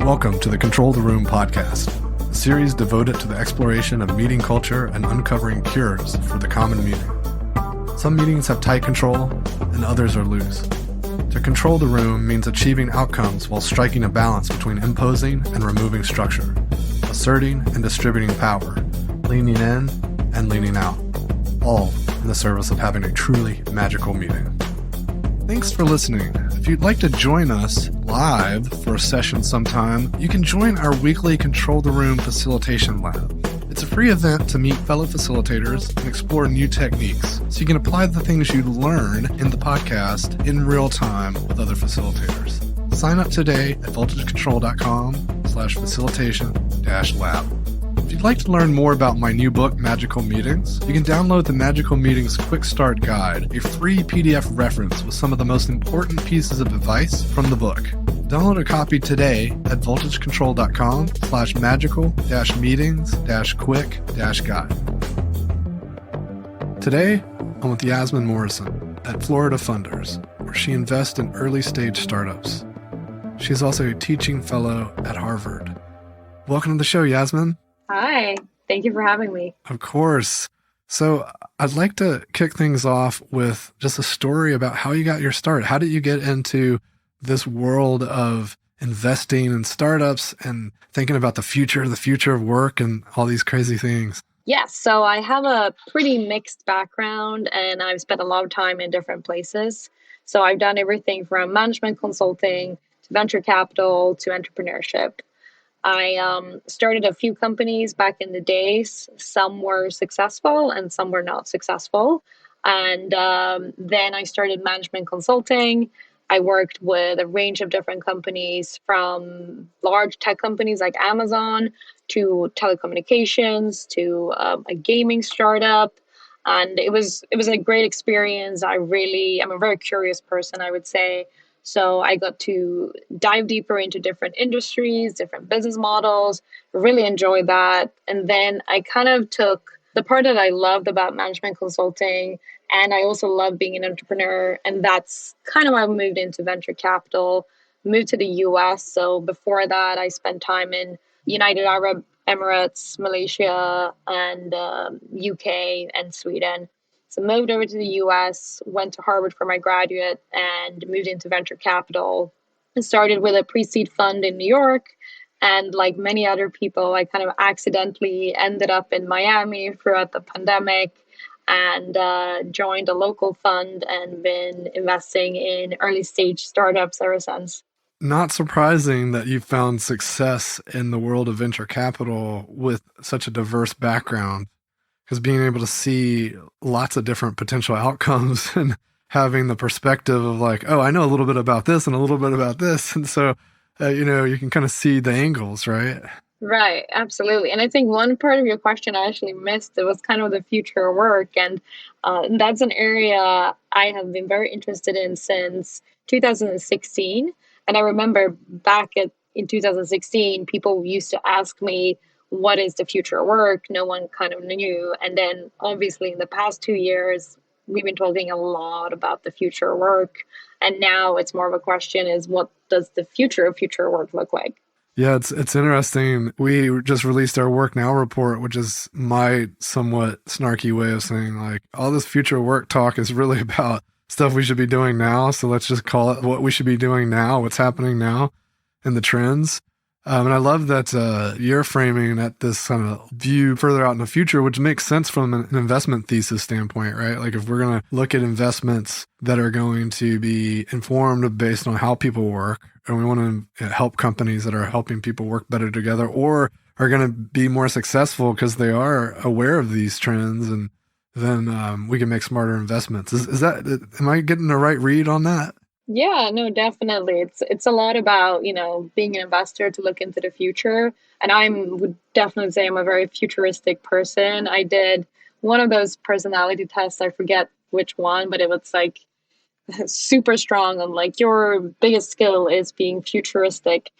Welcome to the Control the Room podcast, a series devoted to the exploration of meeting culture and uncovering cures for the common meeting. Some meetings have tight control, and others are loose. To control the room means achieving outcomes while striking a balance between imposing and removing structure, asserting and distributing power, leaning in and leaning out, all in the service of having a truly magical meeting. Thanks for listening. If you'd like to join us live for a session sometime, you can join our weekly Control the Room Facilitation Lab. It's a free event to meet fellow facilitators and explore new techniques, so you can apply the things you learn in the podcast in real time with other facilitators. Sign up today at voltagecontrol.com/facilitation-lab. If you'd like to learn more about my new book, Magical Meetings, you can download the Magical Meetings Quick Start Guide, a free PDF reference with some of the most important pieces of advice from the book. Download a copy today at voltagecontrol.com/magical-meetings-quick-guide. Today, I'm with Yasmine Morrison at Florida Funders, where she invests in early stage startups. She's also a teaching fellow at Harvard. Welcome to the show, Yasmine. Hi, thank you for having me. Of course. So I'd like to kick things off with just a story about how you got your start. How did you get into this world of investing in startups and thinking about the future of work and all these crazy things? Yes, so I have a pretty mixed background and I've spent a lot of time in different places. So I've done everything from management consulting to venture capital to entrepreneurship. I started a few companies back in the days. Some were successful and some were not successful. And then I started management consulting. I worked with a range of different companies, from large tech companies like Amazon to telecommunications to a gaming startup. And it was a great experience. I'm a very curious person, I would say. So I got to dive deeper into different industries, different business models, really enjoyed that. And then I kind of took the part that I loved about management consulting, and I also love being an entrepreneur. And that's kind of why I moved into venture capital, moved to the US. So before that, I spent time in United Arab Emirates, Malaysia, and UK and Sweden. So moved over to the US, went to Harvard for my graduate, and moved into venture capital. And started with a pre-seed fund in New York. And like many other people, I kind of accidentally ended up in Miami throughout the pandemic and joined a local fund and been investing in early stage startups ever since. Not surprising that you found success in the world of venture capital with such a diverse background. Because being able to see lots of different potential outcomes and having the perspective of like, oh, I know a little bit about this and a little bit about this. And so, you can kind of see the angles, right? Right, absolutely. And I think one part of your question I actually missed. It was kind of the future of work. And that's an area I have been very interested in since 2016. And I remember in 2016, people used to ask me, what is the future of work? No one kind of knew. And then obviously in the past 2 years, we've been talking a lot about the future of work. And now it's more of a question is, what does the future of work look like? Yeah, it's interesting. We just released our Work Now report, which is my somewhat snarky way of saying like all this future work talk is really about stuff we should be doing now. So let's just call it what we should be doing now, what's happening now and the trends. And I love that you're framing at this kind of view further out in the future, which makes sense from an investment thesis standpoint, right? Like if we're going to look at investments that are going to be informed based on how people work, and we want to help companies that are helping people work better together or are going to be more successful because they are aware of these trends, and then we can make smarter investments. Am I getting the right read on that? Yeah, no, definitely. It's a lot about, being an investor to look into the future. And would definitely say I'm a very futuristic person. I did one of those personality tests. I forget which one, but it was like super strong on like your biggest skill is being futuristic.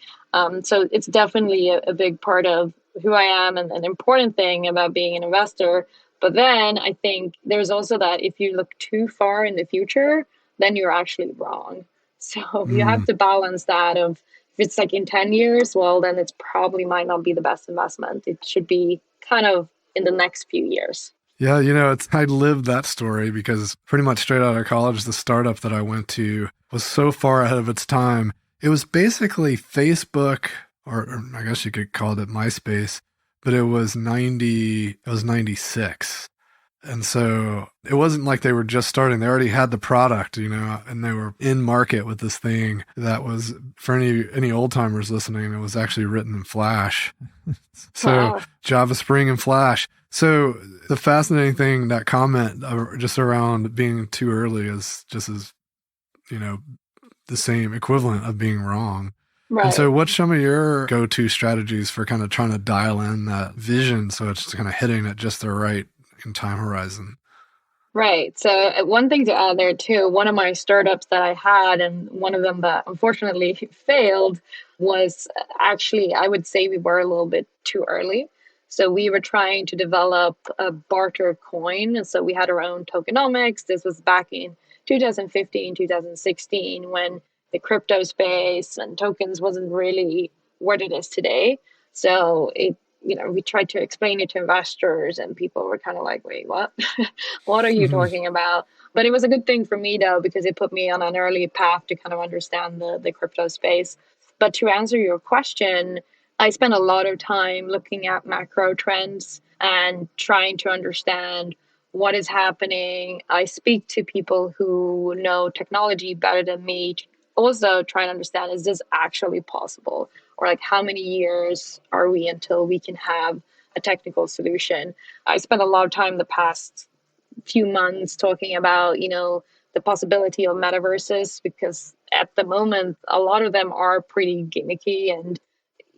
So it's definitely a big part of who I am and an important thing about being an investor. But then I think there's also that if you look too far in the future, then you're actually wrong. So you have to balance that of If it's like in 10 years, well, then it's probably might not be the best investment. It should be kind of in the next few years. Yeah, I lived that story because pretty much straight out of college, the startup that I went to was so far ahead of its time. It was basically Facebook, or I guess you could call it MySpace, but it was 96. And so it wasn't like they were just starting. They already had the product, and they were in market with this thing that was, for any old timers listening, it was actually written in Flash. So Wow. Java, Spring, and Flash. So the fascinating thing, that comment just around being too early is just as, the same equivalent of being wrong. Right. And so what's some of your go-to strategies for kind of trying to dial in that vision so it's kind of hitting at just the right in time horizon? Right. So one thing to add there too, one of my startups that I had, and one of them that unfortunately failed, was actually, I would say we were a little bit too early. So we were trying to develop a barter coin. And so we had our own tokenomics. This was back in 2015, 2016, when the crypto space and tokens wasn't really what it is today. So we tried to explain it to investors, and people were kind of like, wait, what? What are you talking about? But it was a good thing for me, though, because it put me on an early path to kind of understand the crypto space. But to answer your question, I spent a lot of time looking at macro trends and trying to understand what is happening. I speak to people who know technology better than me, also try and understand, is this actually possible? Or like, how many years are we until we can have a technical solution? I spent a lot of time the past few months talking about, the possibility of metaverses, because at the moment, a lot of them are pretty gimmicky, and,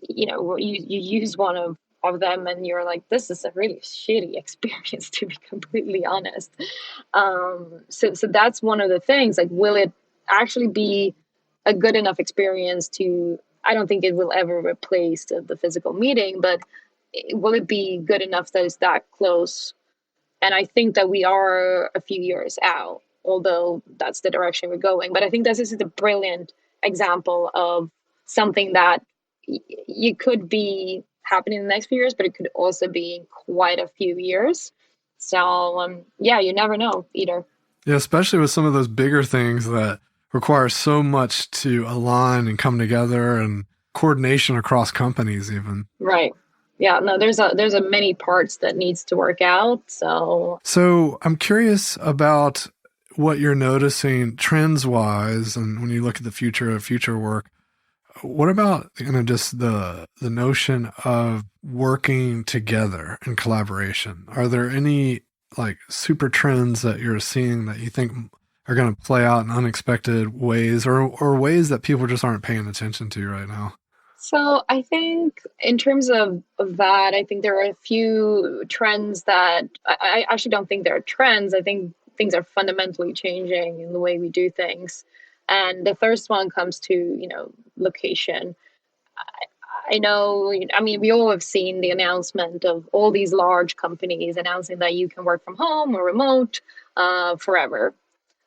you use one of them and you're like, this is a really shitty experience, to be completely honest. So that's one of the things, like, will it actually be a good enough experience to, I don't think it will ever replace the physical meeting, but will it be good enough that it's that close? And I think that we are a few years out, although that's the direction we're going. But I think this is a brilliant example of something that you could be happening in the next few years, but it could also be in quite a few years. So, you never know either. Yeah, especially with some of those bigger things that require so much to align and come together, and coordination across companies even. Right. Yeah, no, there's a many parts that needs to work out. So I'm curious about what you're noticing trends wise, and when you look at the future of future work, what about just the notion of working together in collaboration? Are there any like super trends that you're seeing that you think are going to play out in unexpected ways, or ways that people just aren't paying attention to right now? So I think in terms of that, I think there are a few trends that I actually don't think they're trends. I think things are fundamentally changing in the way we do things. And the first one comes to, location. I know, I mean, we all have seen the announcement of all these large companies announcing that you can work from home or remote forever.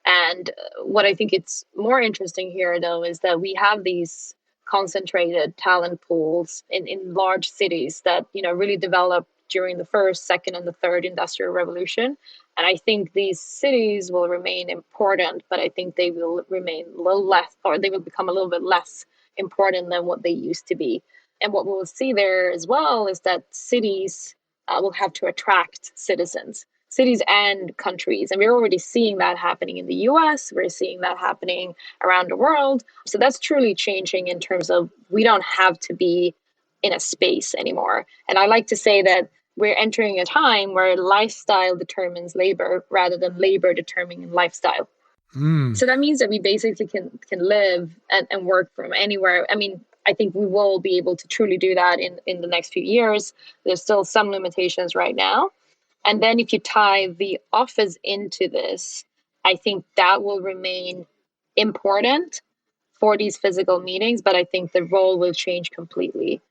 And what I think it's more interesting here, though, is that we have these concentrated talent pools in large cities that, really developed during the first, second, and the third industrial revolution. And I think these cities will remain important, but I think they will remain a little less, or they will become a little bit less important than what they used to be. And what we'll see there as well is that cities will have to attract citizens, cities and countries. And we're already seeing that happening in the US. We're seeing that happening around the world. So that's truly changing in terms of we don't have to be in a space anymore. And I like to say that we're entering a time where lifestyle determines labor rather than labor determining lifestyle. So that means that we basically can live and work from anywhere. I mean, I think we will be able to truly do that in the next few years. There's still some limitations right now. And then if you tie the office into this, I think that will remain important for these physical meetings, but I think the role will change completely.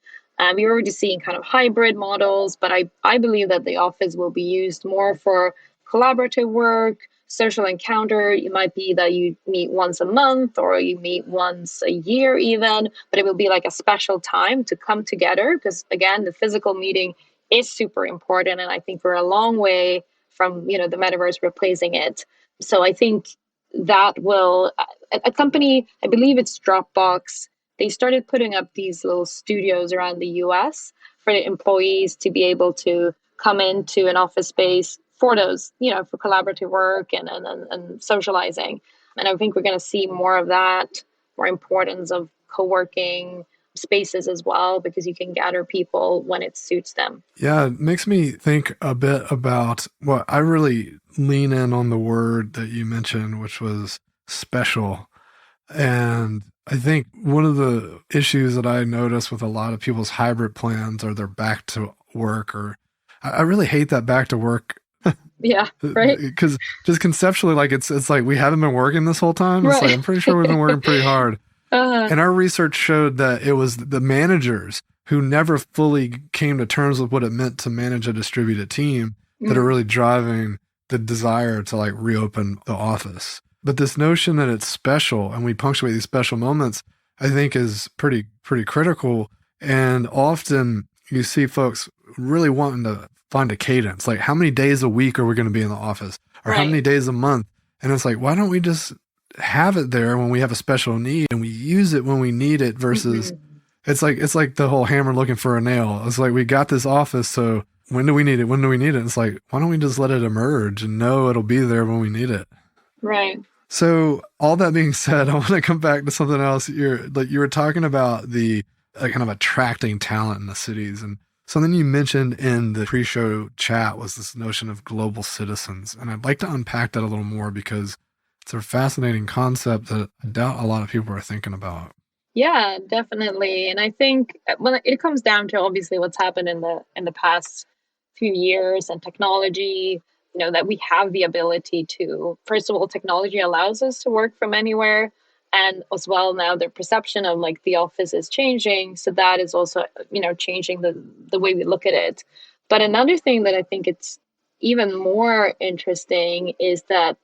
We're already seeing kind of hybrid models, but I believe that the office will be used more for collaborative work, social encounter. It might be that you meet once a month or you meet once a year even, but it will be like a special time to come together because again, the physical meeting is super important. And I think we're a long way from, the metaverse replacing it. So I think that will, a company, I believe it's Dropbox, they started putting up these little studios around the US for the employees to be able to come into an office space for those, for collaborative work and socializing. And I think we're going to see more of that, more importance of co-working spaces as well, because you can gather people when it suits them. Yeah, it makes me think a bit about what I really lean in on the word that you mentioned, which was special. And I think one of the issues that I notice with a lot of people's hybrid plans are they're back to work, or I really hate that back to work. Yeah, right. Because just conceptually, like it's like we haven't been working this whole time. It's like I'm pretty sure we've been working pretty hard. And our research showed that it was the managers who never fully came to terms with what it meant to manage a distributed team that are really driving the desire to like reopen the office. But this notion that it's special and we punctuate these special moments, I think is pretty critical. And often you see folks really wanting to find a cadence, like how many days a week are we going to be in the office, or how many days a month? And it's like, why don't we just have it there when we have a special need and we use it when we need it versus it's like the whole hammer looking for a nail. It's like, we got this office, so when do we need it? When do we need it? It's like, why don't we just let it emerge and know it'll be there when we need it? Right. So all that being said, I want to come back to something else. You were talking about the kind of attracting talent in the cities, and something you mentioned in the pre-show chat was this notion of global citizens. And I'd like to unpack that a little more because it's a fascinating concept that I doubt a lot of people are thinking about. Yeah, definitely. And I think when it comes down to obviously what's happened in the past few years and technology, that we have the ability to, first of all, technology allows us to work from anywhere. And as well, now the perception of like the office is changing. So that is also, changing the way we look at it. But another thing that I think it's even more interesting is that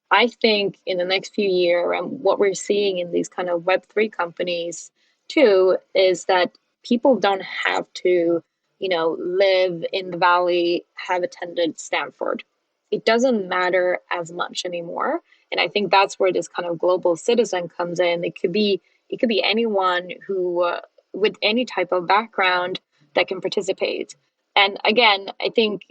I think in the next few years, and what we're seeing in these kind of Web3 companies too, is that people don't have to, live in the Valley, have attended Stanford. It doesn't matter as much anymore. And I think that's where this kind of global citizen comes in. It could be anyone who, with any type of background that can participate. And again, I think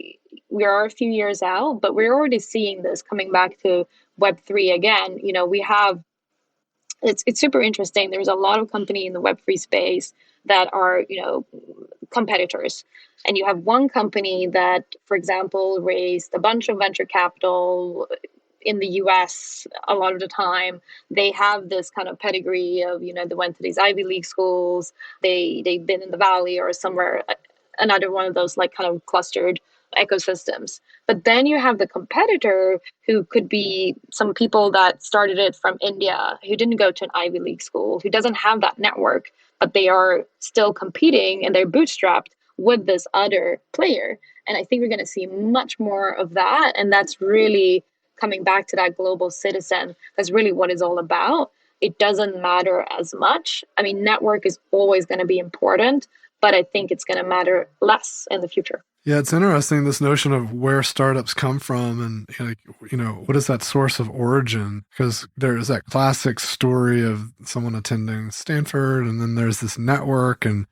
we are a few years out, but we're already seeing this coming back to Web3 again. We have, it's super interesting. There's a lot of company in the Web3 space that are, competitors. And you have one company that, for example, raised a bunch of venture capital in the US a lot of the time. They have this kind of pedigree of, they went to these Ivy League schools, they've been in the Valley or somewhere, another one of those like kind of clustered ecosystems. But then you have the competitor who could be some people that started it from India, who didn't go to an Ivy League school, who doesn't have that network, but they are still competing and they're bootstrapped with this other player. And I think we're going to see much more of that. And that's really coming back to that global citizen. That's really what it's all about. It doesn't matter as much. I mean, network is always going to be important, but I think it's going to matter less in the future. Yeah, it's interesting, this notion of where startups come from and, what is that source of origin? Because there's that classic story of someone attending Stanford, and then there's this network and,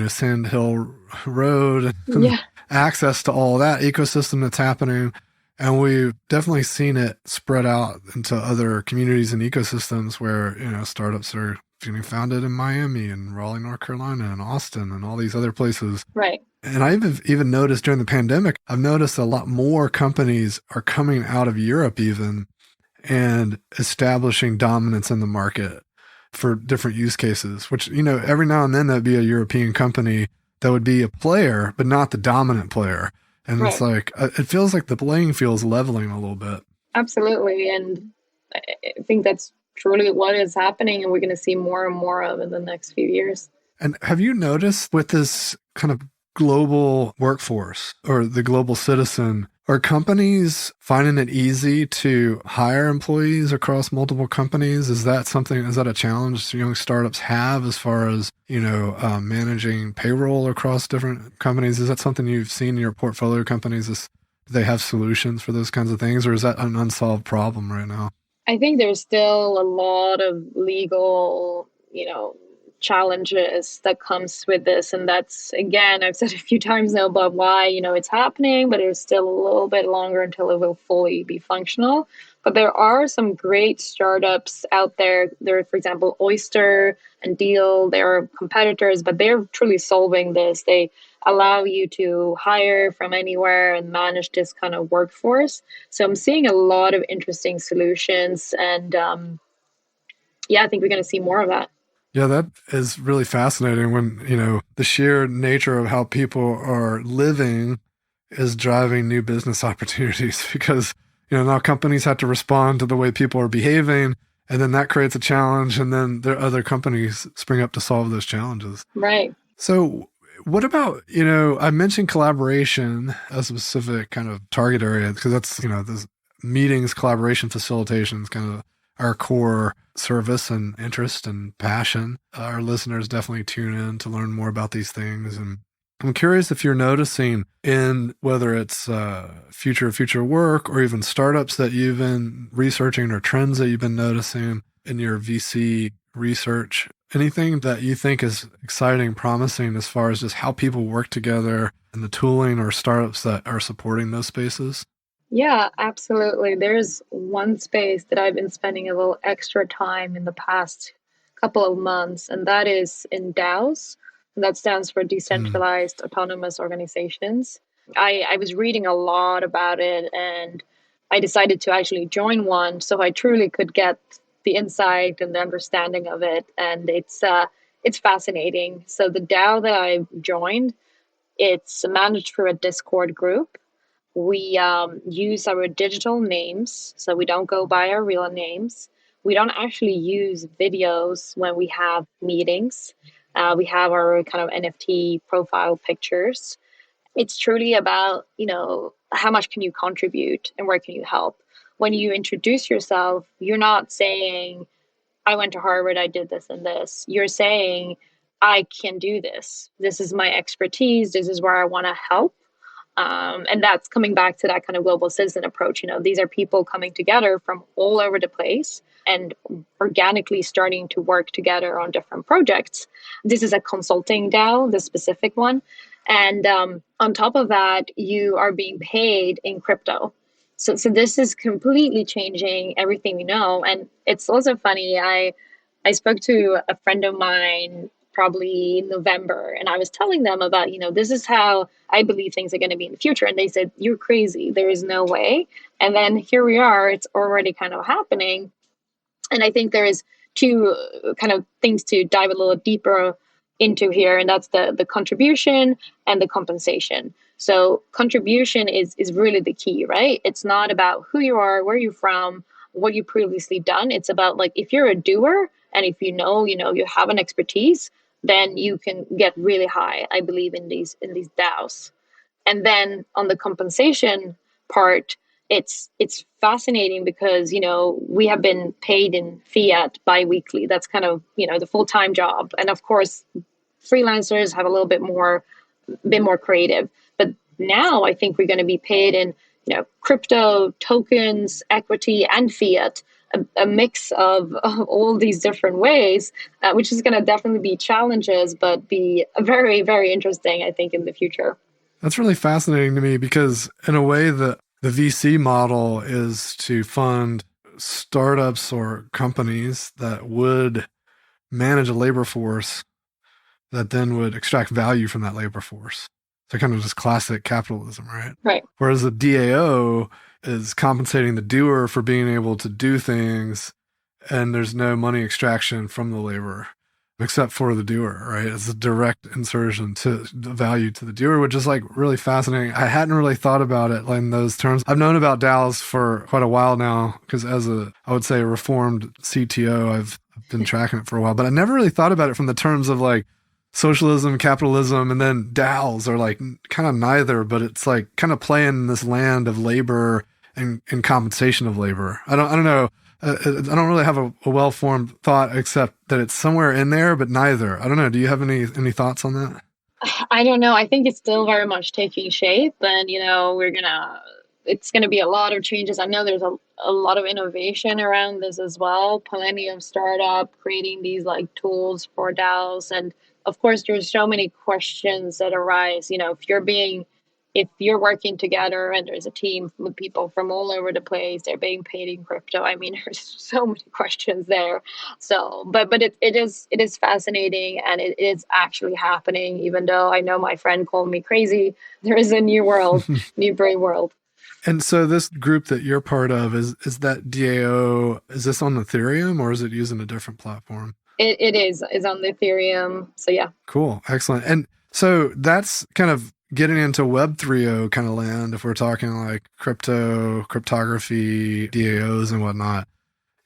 Sand Hill Road and access to all that ecosystem that's happening. And we've definitely seen it spread out into other communities and ecosystems where, startups are getting founded in Miami and Raleigh, North Carolina, and Austin and all these other places. Right. And I've even noticed during the pandemic, I've noticed a lot more companies are coming out of Europe even and establishing dominance in the market for different use cases, which, every now and then that'd be a European company that would be a player, but not the dominant player. And It's like, it feels like the playing field is leveling a little bit. Absolutely. And I think that's truly what is happening, and we're going to see more and more of in the next few years. And have you noticed with this kind of global workforce or the global citizen, Are companies finding it easy to hire employees across multiple companies? Is that a challenge young startups have as far as, managing payroll across different companies? Is that something you've seen in your portfolio companies? Do they have solutions for those kinds of things, or is that an unsolved problem right now? I think there's still a lot of legal, challenges that comes with this. And that's, again, I've said a few times now about why, it's happening, but it's still a little bit longer until it will fully be functional. But there are some great startups out there. There are, for example, Oyster and Deal. They're competitors, but they're truly solving this. They allow you to hire from anywhere and manage this kind of workforce. So I'm seeing a lot of interesting solutions. And I think we're going to see more of that. Yeah, that is really fascinating when, the sheer nature of how people are living is driving new business opportunities because, now companies have to respond to the way people are behaving, and then that creates a challenge, and then there are other companies spring up to solve those challenges. Right. So what about, I mentioned collaboration as a specific kind of target area because that's, those meetings, collaboration, facilitations, kind of our core service and interest and passion. Our listeners definitely tune in to learn more about these things. And I'm curious if you're noticing in whether it's future work or even startups that you've been researching or trends that you've been noticing in your VC research, anything that you think is exciting, promising as far as just how people work together and the tooling or startups that are supporting those spaces? Yeah, absolutely. There's one space that I've been spending a little extra time in the past couple of months, and that is in DAOs. And that stands for Decentralized Autonomous Organizations. I was reading a lot about it, and I decided to actually join one so I truly could get the insight and the understanding of it. And it's fascinating. So the DAO that I joined, it's managed through a Discord group. We use our digital names, so we don't go by our real names. We don't actually use videos when we have meetings. We have our kind of NFT profile pictures. It's truly about, how much can you contribute and where can you help? When you introduce yourself, you're not saying, I went to Harvard, I did this and this. You're saying, I can do this. This is my expertise. This is where I want to help. And that's coming back to that kind of global citizen approach. These are people coming together from all over the place and organically starting to work together on different projects. This is a consulting DAO, the specific one. And on top of that, you are being paid in crypto. So this is completely changing everything we know. And it's also funny. I spoke to a friend of mine probably in November, and I was telling them about, this is how I believe things are going to be in the future. And they said, you're crazy. There is no way. And then here we are. It's already kind of happening. And I think there is two kind of things to dive a little deeper into here, and that's the contribution and the compensation. So contribution is really the key, right? It's not about who you are, where you're from, what you previously done. It's about, like, if you're a doer and if you have an expertise, then you can get really high, I believe, in these DAOs. And then on the compensation part, it's fascinating because, we have been paid in fiat biweekly. That's kind of, the full-time job. And of course, freelancers have a little bit more creative. But now I think we're going to be paid in, crypto, tokens, equity, and fiat, a mix of all these different ways, which is going to definitely be challenges, but be very, very interesting, I think, in the future. That's really fascinating to me because in a way the VC model is to fund startups or companies that would manage a labor force that then would extract value from that labor force. So kind of just classic capitalism, right? Right. Whereas the DAO is compensating the doer for being able to do things, and there's no money extraction from the laborer except for the doer, right? It's a direct insertion to the value to the doer, which is like really fascinating. I hadn't really thought about it in those terms. I've known about DAOs for quite a while now because as I would say, a reformed CTO, I've been tracking it for a while, but I never really thought about it from the terms of like socialism, capitalism, and then DAOs are like kind of neither, but it's like kind of playing in this land of labor and compensation of labor. I don't know. I don't really have a well-formed thought except that it's somewhere in there, but neither. I don't know. Do you have any thoughts on that? I don't know. I think it's still very much taking shape, and it's gonna be a lot of changes. I know there's a lot of innovation around this as well. Plenty of startup creating these like tools for DAOs, and of course, there's so many questions that arise. If you're working together and there's a team with people from all over the place, they're being paid in crypto. I mean, there's so many questions there. So, but it is fascinating, and it is actually happening. Even though I know my friend called me crazy, there is a new world, new brave world. And so this group that you're part of is that DAO, is this on Ethereum or is it using a different platform? It is on the Ethereum. So yeah. Cool. Excellent. And so that's kind of getting into Web 3.0 kind of land, if we're talking like crypto, cryptography, DAOs and whatnot.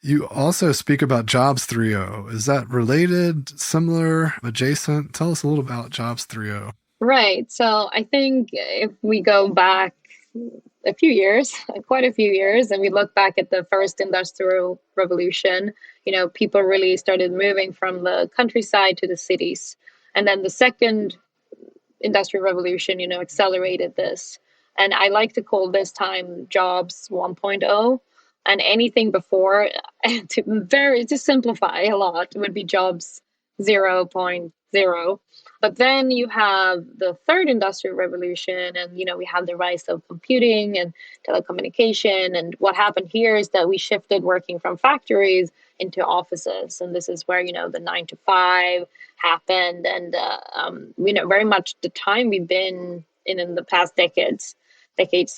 You also speak about Jobs 3.0. Is that related, similar, adjacent? Tell us a little about Jobs 3.0. Right. So I think if we go back a few years, quite a few years, and we look back at the first industrial revolution, people really started moving from the countryside to the cities. And then the second industrial revolution, accelerated this. And I like to call this time Jobs 1.0. And anything before, to simplify a lot, would be Jobs 0.0. But then you have the third industrial revolution, and we have the rise of computing and telecommunication. And what happened here is that we shifted working from factories into offices, and this is where the 9 to 5 happened, and very much the time we've been in the past decades.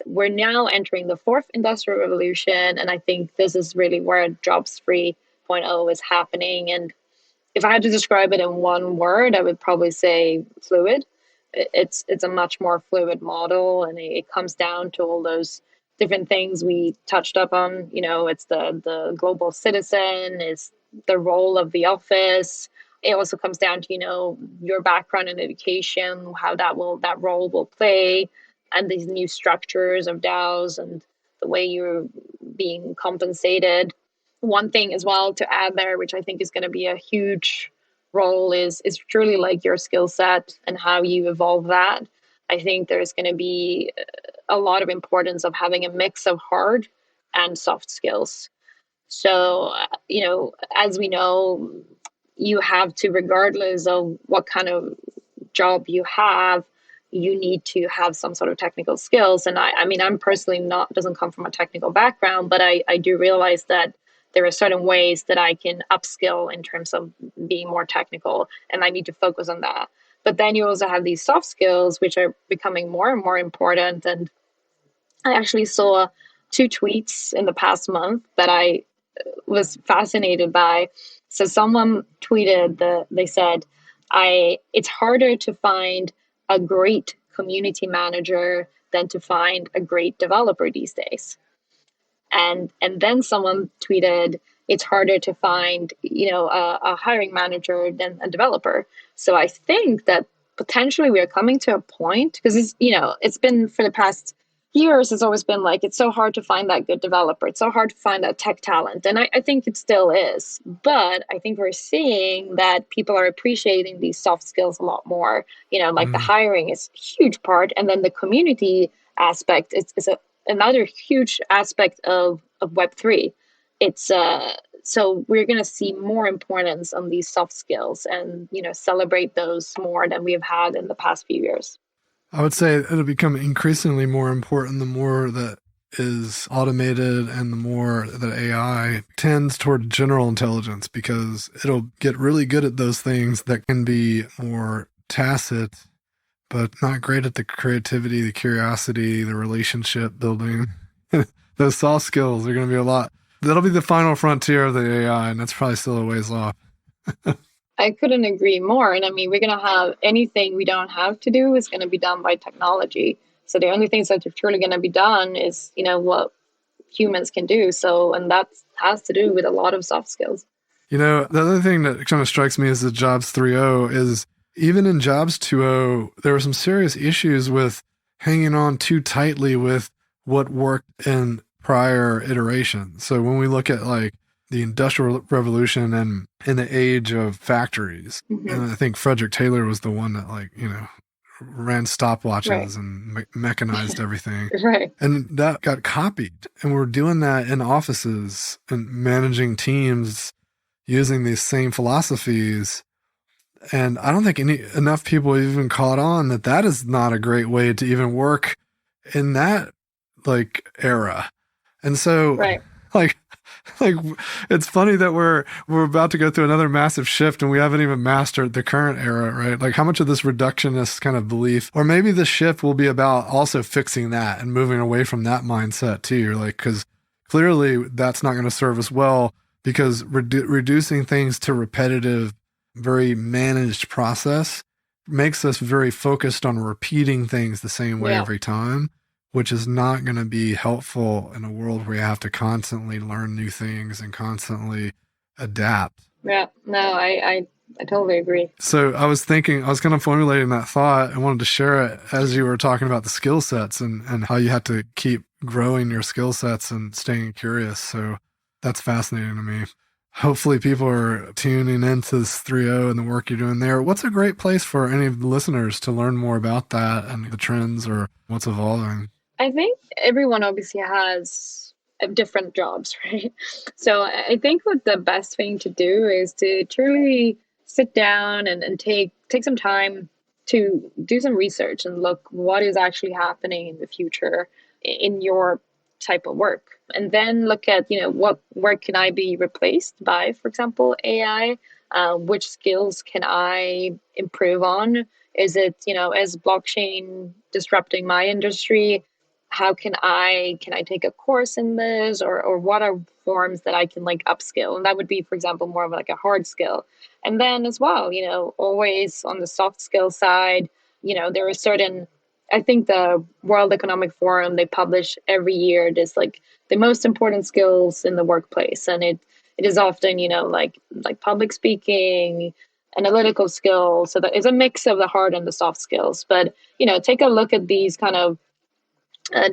We're now entering the fourth industrial revolution, and I think this is really where Jobs 3.0 is happening. And if I had to describe it in one word, I would probably say fluid. It's a much more fluid model, and it comes down to all those different things we touched up on. It's the global citizen, is the role of the office. It also comes down to your background in education, how that role will play, and these new structures of DAOs and the way you're being compensated. One thing as well to add there, which I think is going to be a huge role, is truly like your skill set and how you evolve that. I think there's going to be a lot of importance of having a mix of hard and soft skills. So, as we know, you have to, regardless of what kind of job you have, you need to have some sort of technical skills. And I mean, I'm personally doesn't come from a technical background, but I do realize that there are certain ways that I can upskill in terms of being more technical, and I need to focus on that. But then you also have these soft skills, which are becoming more and more important. And I actually saw 2 tweets in the past month that I was fascinated by. So someone tweeted they said, it's harder to find a great community manager than to find a great developer these days. And then someone tweeted, it's harder to find, a hiring manager than a developer. So I think that potentially we are coming to a point, because it's been for the past years, it's always been like, it's so hard to find that good developer. It's so hard to find that tech talent. And I think it still is. But I think we're seeing that people are appreciating these soft skills a lot more. The hiring is a huge part. And then the community aspect is another huge aspect of Web3. It's so we're going to see more importance on these soft skills and celebrate those more than we have had in the past few years. I would say it'll become increasingly more important the more that is automated and the more that AI tends toward general intelligence, because it'll get really good at those things that can be more tacit, but not great at the creativity, the curiosity, the relationship building. Those soft skills are going to be a lot. That'll be the final frontier of the AI, and that's probably still a ways off. I couldn't agree more. And I mean, we're going to have anything we don't have to do is going to be done by technology. So the only things that are truly going to be done is, what humans can do. So, and that has to do with a lot of soft skills. The other thing that kind of strikes me as the Jobs 3.0 is even in Jobs 2.0, there were some serious issues with hanging on too tightly with what worked in prior iterations. So when we look at like the Industrial Revolution and in the age of factories, and I think Frederick Taylor was the one that like, ran stopwatches and mechanized everything. Right. And that got copied. And we're doing that in offices and managing teams using these same philosophies. And I don't think enough people even caught on that is not a great way to even work in that like era. And so like it's funny that we're about to go through another massive shift and we haven't even mastered the current era, right? Like how much of this reductionist kind of belief, or maybe the shift will be about also fixing that and moving away from that mindset too. Like, because clearly that's not going to serve us well, because reducing things to repetitive, very managed process makes us very focused on repeating things the same way every time, which is not going to be helpful in a world where you have to constantly learn new things and constantly adapt. Yeah, no, I totally agree. So I was kind of formulating that thought. I wanted to share it as you were talking about the skill sets and how you had to keep growing your skill sets and staying curious. So that's fascinating to me. Hopefully people are tuning into this 3.0 and the work you're doing there. What's a great place for any of the listeners to learn more about that and the trends or what's evolving? I think everyone obviously has different jobs, right? So I think what the best thing to do is to truly sit down and take some time to do some research and look what is actually happening in the future in your type of work. And then look at, what work can I be replaced by, for example, AI? Which skills can I improve on? Is it, is blockchain disrupting my industry? How can I take a course in this, or what are forms that I can like upskill? And that would be, for example, more of like a hard skill. And then as well, always on the soft skill side, there are certain, I think the World Economic Forum, they publish every year this like the most important skills in the workplace. And it is often, like public speaking, analytical skills. So that is a mix of the hard and the soft skills. But, take a look at these kind of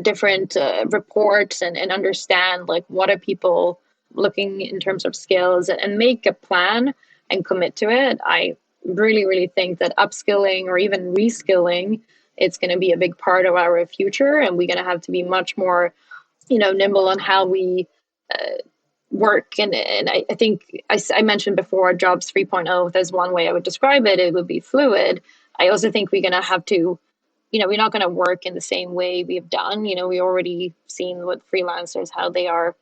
different reports and understand like what are people looking in terms of skills, and make a plan and commit to it. I really, really think that upskilling or even reskilling, it's going to be a big part of our future, and we're going to have to be much more, nimble on how we work. And I think I mentioned before jobs 3.0, there's one way I would describe it. It would be fluid. I also think we're going to have to, we're not going to work in the same way we've done. We already seen with freelancers, how they are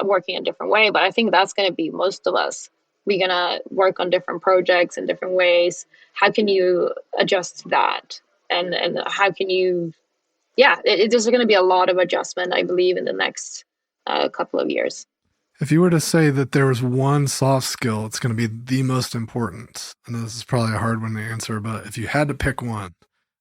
working a different way. But I think that's going to be most of us. We're going to work on different projects in different ways. How can you adjust to that? And how can you, there's going to be a lot of adjustment, I believe, in the next couple of years. If you were to say that there was one soft skill, it's going to be the most important, and this is probably a hard one to answer, but if you had to pick one,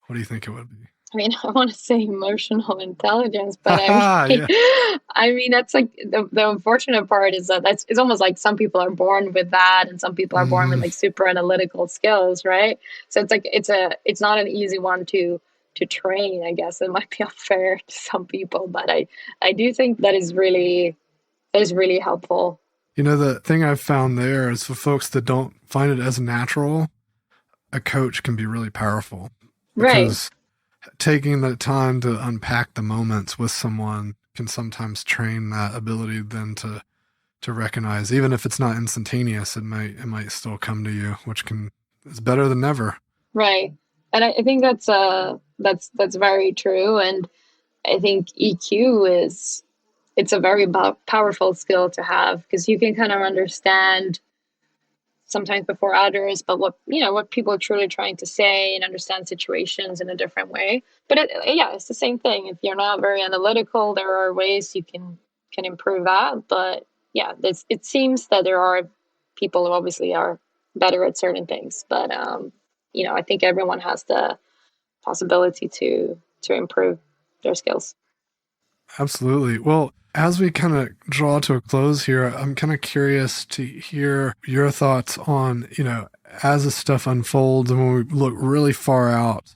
what do you think it would be? I mean, I want to say emotional intelligence, but I mean, that's like the unfortunate part is that it's almost like some people are born with that, and some people are born with like super analytical skills, right? So it's like it's not an easy one to train. I guess it might be unfair to some people, but I do think that is really helpful. The thing I've found there is for folks that don't find it as natural, a coach can be really powerful. Because taking the time to unpack the moments with someone can sometimes train that ability then to recognize, even if it's not instantaneous, it might still come to you, which is better than never. Right. And I think that's very true. And I think EQ it's a very powerful skill to have, because you can kind of understand sometimes before others, but what people are truly trying to say, and understand situations in a different way. But it's the same thing. If you're not very analytical, there are ways you can improve that. But it seems that there are people who obviously are better at certain things. But I think everyone has the possibility to improve their skills. Absolutely. Well, as we kind of draw to a close here, I'm kind of curious to hear your thoughts on, as this stuff unfolds and when we look really far out,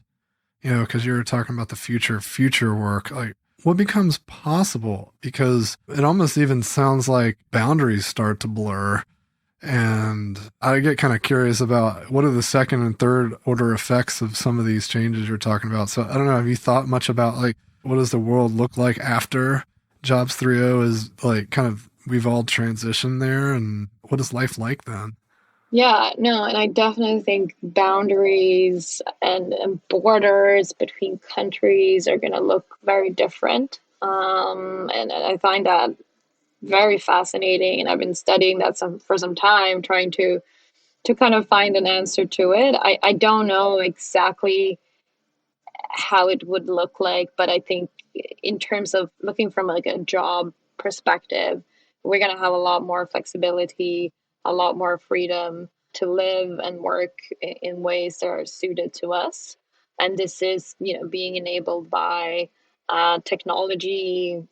because you were talking about the future work, like what becomes possible? Because it almost even sounds like boundaries start to blur. And I get kind of curious about what are the second and third order effects of some of these changes you're talking about. So I don't know, have you thought much about like, what does the world look like after Jobs 3.0 is like kind of, we've all transitioned there, and what is life like then? Yeah, no, and I definitely think boundaries and borders between countries are going to look very different. And I find that very fascinating, and I've been studying that for some time, trying to kind of find an answer to it. I don't know exactly how it would look like, but I think in terms of looking from like a job perspective, we're going to have a lot more flexibility, a lot more freedom to live and work in ways that are suited to us. And this is, being enabled by technology,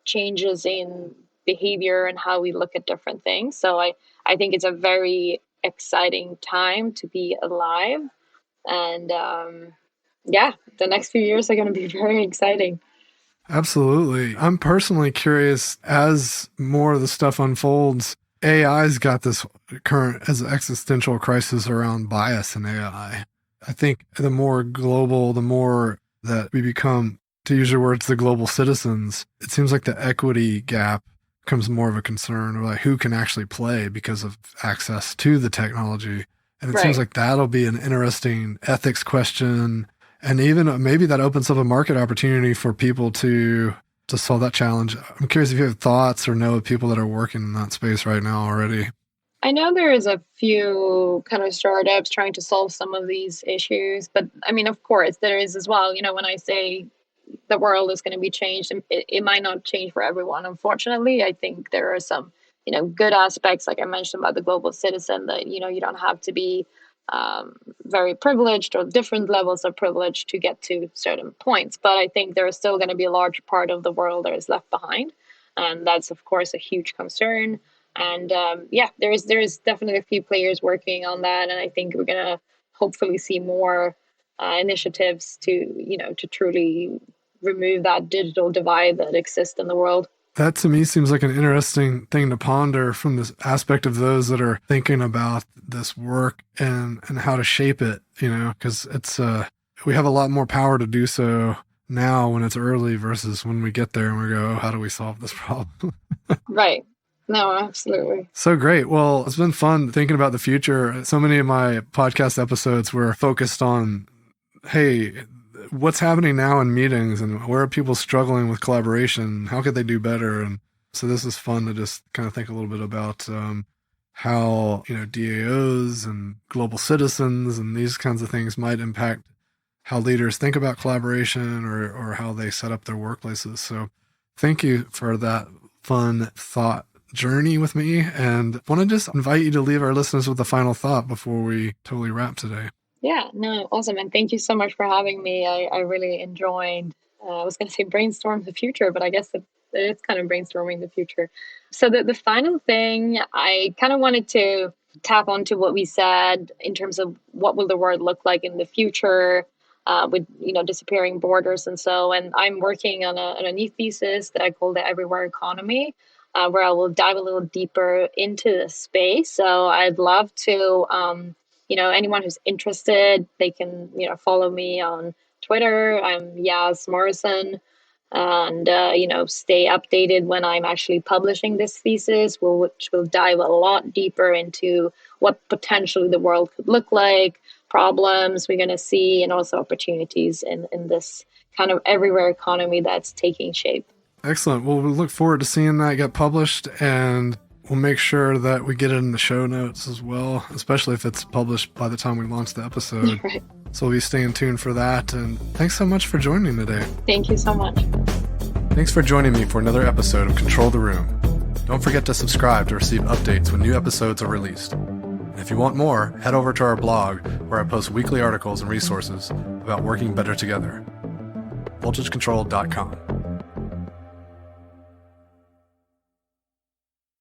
changes in behavior and how we look at different things. So I think it's a very exciting time to be alive. And yeah, the next few years are going to be very exciting. Absolutely. I'm personally curious as more of the stuff unfolds. AI's got this current as an existential crisis around bias in AI. I think the more global, the more that we become, to use your words, the global citizens, it seems like the equity gap becomes more of a concern, or like who can actually play because of access to the technology. And it seems like that'll be an interesting ethics question. And even maybe that opens up a market opportunity for people to solve that challenge. I'm curious if you have thoughts or know of people that are working in that space right now already. I know there is a few kind of startups trying to solve some of these issues, but I mean, of course, there is as well. When I say the world is going to be changed, it might not change for everyone. Unfortunately, I think there are some, good aspects, like I mentioned about the global citizen, that, you don't have to be very privileged or different levels of privilege to get to certain points. But I think there is still going to be a large part of the world that is left behind. And that's, of course, a huge concern. And yeah, there is definitely a few players working on that. And I think we're going to hopefully see more initiatives to truly remove that digital divide that exists in the world. That to me seems like an interesting thing to ponder from this aspect of those that are thinking about this work and how to shape it, because it's we have a lot more power to do so now when it's early versus when we get there and we go, oh, how do we solve this problem? Right. No, absolutely. So great. Well, it's been fun thinking about the future. So many of my podcast episodes were focused on, hey, what's happening now in meetings and where are people struggling with collaboration? How could they do better? And so this is fun to just kind of think a little bit about how, DAOs and global citizens and these kinds of things might impact how leaders think about collaboration or how they set up their workplaces. So thank you for that fun thought journey with me. And I want to just invite you to leave our listeners with a final thought before we totally wrap today. Yeah, no, awesome. And thank you so much for having me. I really enjoyed, I was going to say brainstorm the future, but I guess it's kind of brainstorming the future. So the final thing, I kind of wanted to tap onto what we said in terms of what will the world look like in the future with, disappearing borders and so. And I'm working on a new thesis that I call the Everywhere Economy, where I will dive a little deeper into the space. So I'd love to, anyone who's interested, they can, follow me on Twitter. I'm Yas Morrison, and, stay updated when I'm actually publishing this thesis, which will dive a lot deeper into what potentially the world could look like, problems we're going to see, and also opportunities in this kind of everywhere economy that's taking shape. Excellent. Well, we look forward to seeing that get published, and we'll make sure that we get it in the show notes as well, especially if it's published by the time we launch the episode. Right. So we'll be staying tuned for that. And thanks so much for joining today. Thank you so much. Thanks for joining me for another episode of Control the Room. Don't forget to subscribe to receive updates when new episodes are released. And if you want more, head over to our blog where I post weekly articles and resources about working better together. VoltageControl.com.